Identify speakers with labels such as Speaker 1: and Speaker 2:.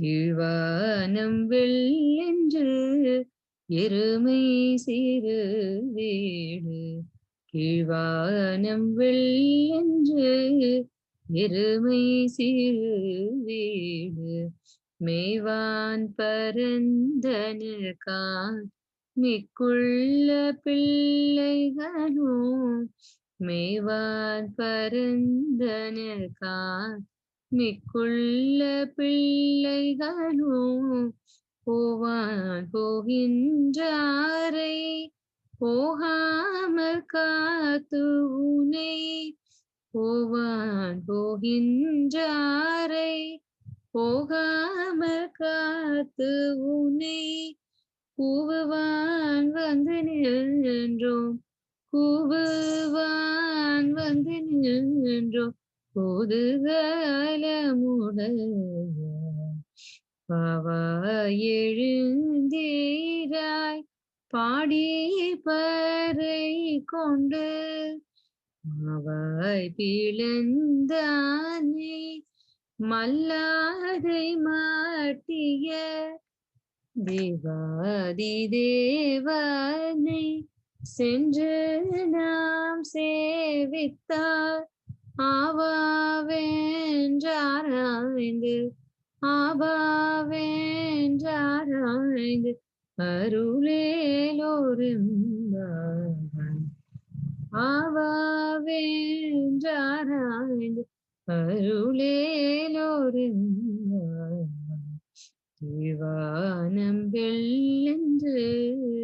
Speaker 1: கீழ்வானம் வெள்ளென்று எருமை சிறு வீடு. கீழ்வானம் வெள்ளென்று எருமை சிறு வீடு. மேய்வான் பரந்தனர்கான் மிக்குள்ள பிள்ளைகளும். மேய்வான் பரந்தனர்கான் மிக்குள்ள பிள்ளைகளும். போவான் போகின்றாரை போகாமல் காத்து உனை. போவான் போகின்றாரை போகாமல் காத்து உனை. கூவுவான் வந்து நின்றோம் கூவுவான் வந்து நின்றோம் பொதுகலமுடைய. பாவாய் எழுந்தீராய் பாடி பறை கொண்டு. மாவாய் பிளந்தானே மல்லாதை மாட்டிய. தேவாதி தேவனை சென்று நாம் சேவித்தார். ஆவாவென்றாராய்ந்து ஆவாவென்றாராய்ந்து அருளேலோரெம்பாவாய். ஆவாவென்றாராய்ந்து அருளேலோரெம்பாவாய். கீழ்வானம் வெள்ளென்று